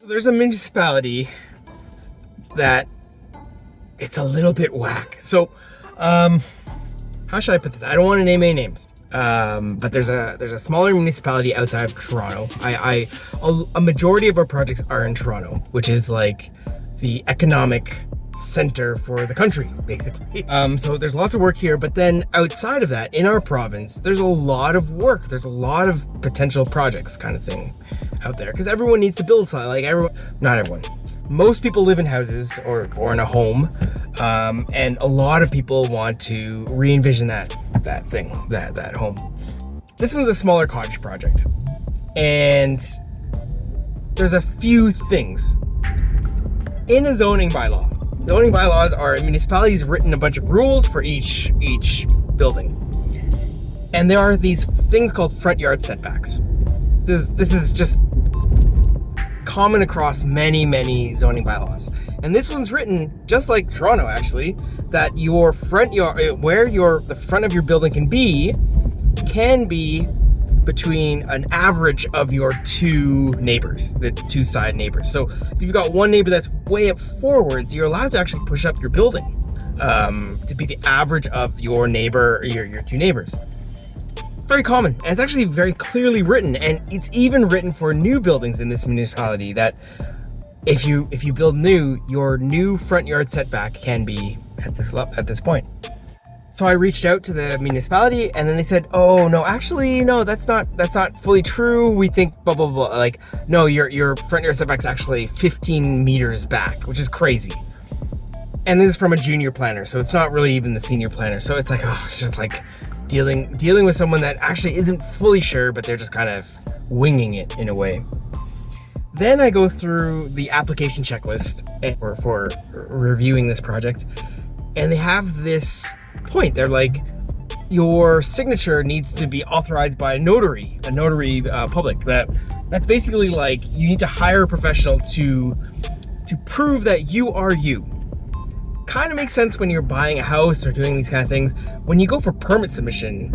There's a municipality that it's a little bit whack. So, how should I put this? I don't want to name any names. But there's a smaller municipality outside of Toronto. A majority of our projects are in Toronto, which is like the economic center for the country, basically. So there's lots of work here, but then outside of that, in our province, there's a lot of work. There's a lot of potential projects kind of thing out there, because everyone needs to build something. Like not everyone. Most people live in houses or in a home, and a lot of people want to re-envision that home. This one's a smaller cottage project, and there's a few things in a zoning bylaw. Zoning bylaws are municipalities written a bunch of rules for each building, and there are these things called front yard setbacks. This is just common across many zoning bylaws, and this one's written just like Toronto, actually, that your front yard, where the front of your building can be between an average of your two neighbors, the two side neighbors. So if you've got one neighbor that's way up forwards, you're allowed to actually push up your building to be the average of your neighbor, your two neighbors. Very common, and it's actually very clearly written, and it's even written for new buildings in this municipality that if you build new, your new front yard setback can be at this point. So I reached out to the municipality, and then they said, "Oh no, actually no, that's not fully true. We think blah blah blah. Like, no, your front yard setback's actually 15 meters back, which is crazy." And this is from a junior planner, so it's not really even the senior planner. So it's like, oh, it's just like dealing with someone that actually isn't fully sure, but they're just kind of winging it in a way. Then I go through the application checklist for reviewing this project, and they have this point. They're like, your signature needs to be authorized by a notary public. That's basically like you need to hire a professional to prove that you are you. Kind of makes sense when you're buying a house or doing these kind of things. When you go for permit submission,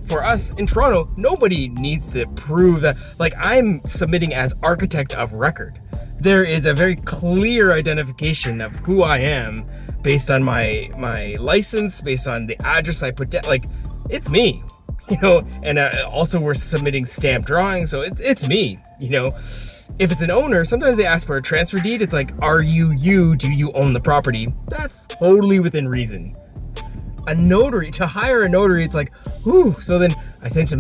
for us in Toronto, nobody needs to prove that. Like, I'm submitting as architect of record. There is a very clear identification of who I am based on my license, based on the address I put down. Like, it's me, and also we're submitting stamped drawings, so it's me, If it's an owner, sometimes they ask for a transfer deed. It's like, are you? Do you own the property? That's totally within reason. To hire a notary, it's like, whew. So then I sent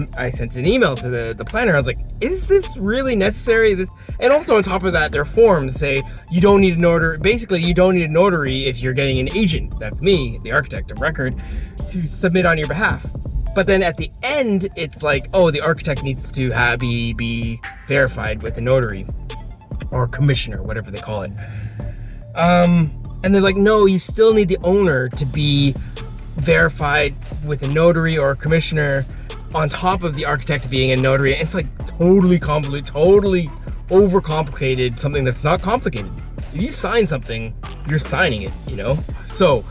an email to the planner. I was like, is this really necessary? And also on top of that, their forms say you don't need a notary. Basically, you don't need a notary if you're getting an agent. That's me, the architect of record, to submit on your behalf. But then at the end, it's like, oh, the architect needs to be verified with a notary or commissioner, whatever they call it. And they're like, no, you still need the owner to be verified with a notary or a commissioner on top of the architect being a notary. And it's like totally convoluted, totally overcomplicated, something that's not complicated. If you sign something, you're signing it, So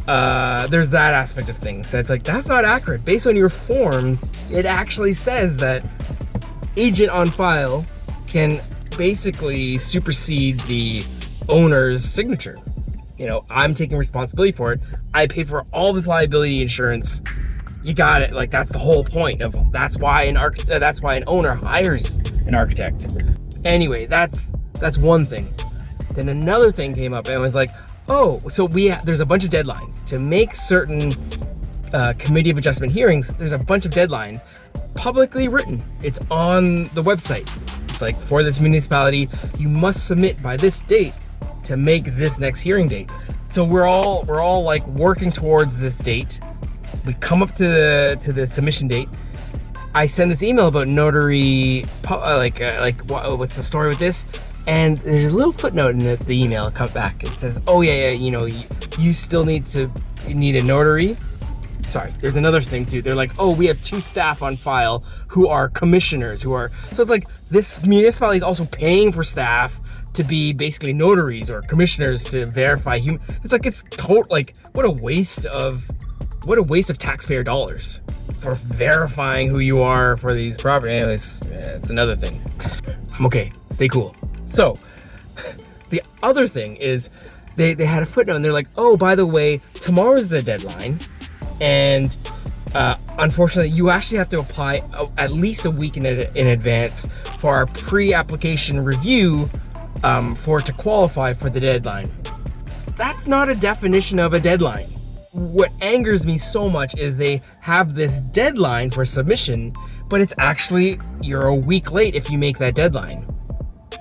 there's that aspect of things. That's like, that's not accurate. Based on your forms, it actually says that agent on file can basically supersede the owner's signature. I'm taking responsibility for it. I pay for all this liability insurance. You got it. Like, that's the whole point of, that's why an owner hires an architect. Anyway, that's one thing. Then another thing came up, and it was like, oh, so there's a bunch of deadlines to make certain committee of adjustment hearings. There's a bunch of deadlines publicly written. It's on the website. It's like, for this municipality, you must submit by this date to make this next hearing date. So we're all like working towards this date. We come up to the submission date. I send this email about notary, what's the story with this? And there's a little footnote in the email come back. It says, oh yeah, you still need a notary. Sorry, there's another thing too. They're like, oh, we have 2 staff on file who are commissioners, so it's like this municipality is also paying for staff to be basically notaries or commissioners to verify it's like, it's what a waste of taxpayer dollars for verifying who you are for these properties. Anyways, it's another thing. I'm okay. Stay cool. So the other thing is they had a footnote and they're like, oh, by the way, tomorrow's the deadline. And unfortunately, you actually have to apply at least a week in advance for our pre-application review for it to qualify for the deadline. That's not a definition of a deadline. What angers me so much is they have this deadline for submission, but it's actually, you're a week late if you make that deadline.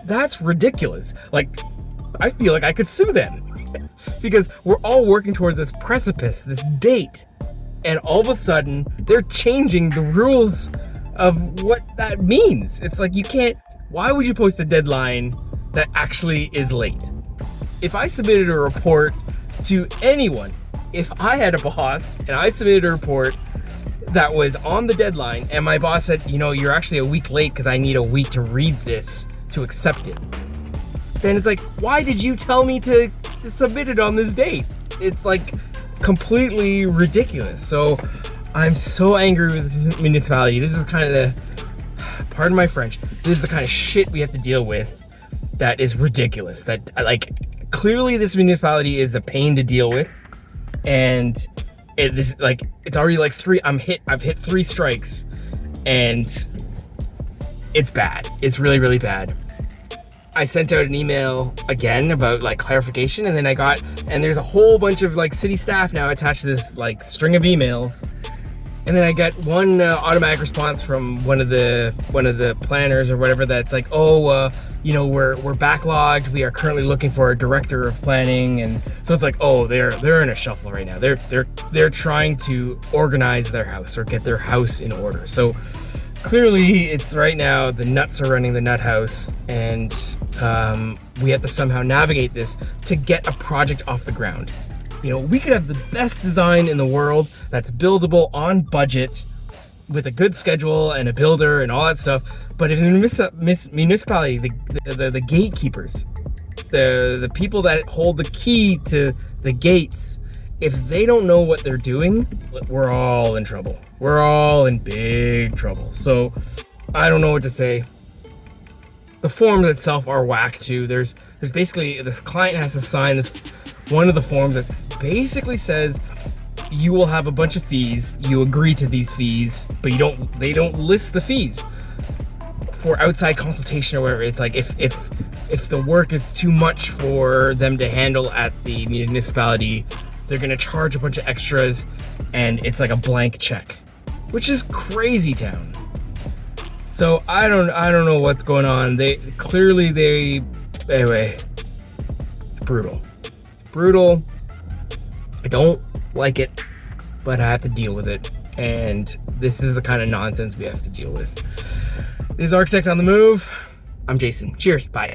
That's ridiculous. Like, I feel like I could sue them because we're all working towards this precipice, this date, and all of a sudden they're changing the rules of what that means. It's like, you can't, why would you post a deadline that actually is late? If I submitted a report to anyone, if I had a boss and I submitted a report that was on the deadline and my boss said, you know, you're actually a week late because I need a week to read this to accept it, then it's like, why did you tell me to submit it on this date? It's like completely ridiculous. So I'm so angry with this municipality. This is kind of the, pardon my French, this is the kind of shit we have to deal with that is ridiculous. That, like, clearly this municipality is a pain to deal with. And it's already like I've hit 3 strikes and it's bad. It's really, really bad. I sent out an email again about like clarification, and then and there's a whole bunch of like city staff now attached to this like string of emails. And then I got one automatic response from one of the planners or whatever that's like, oh, you know, we're backlogged. We are currently looking for a director of planning, and so it's like, oh, they're in a shuffle right now. They're trying to organize their house or get their house in order. So clearly, it's right now the nuts are running the nut house, and we have to somehow navigate this to get a project off the ground. You know, we could have the best design in the world that's buildable on budget with a good schedule and a builder and all that stuff. But if the municipality, the gatekeepers, the people that hold the key to the gates, if they don't know what they're doing, we're all in trouble. We're all in big trouble. So I don't know what to say. The forms itself are whack too. There's basically, this client has to sign this one of the forms that basically says you will have a bunch of fees. You agree to these fees, but they don't list the fees for outside consultation or whatever. It's like if the work is too much for them to handle at the municipality, they're gonna charge a bunch of extras, and it's like a blank check, which is crazy town. So I don't know what's going on. Anyway, it's brutal. Brutal. I don't like it, but I have to deal with it, and this is the kind of nonsense we have to deal with. This is Architect on the Move. I'm Jason. Cheers. Bye.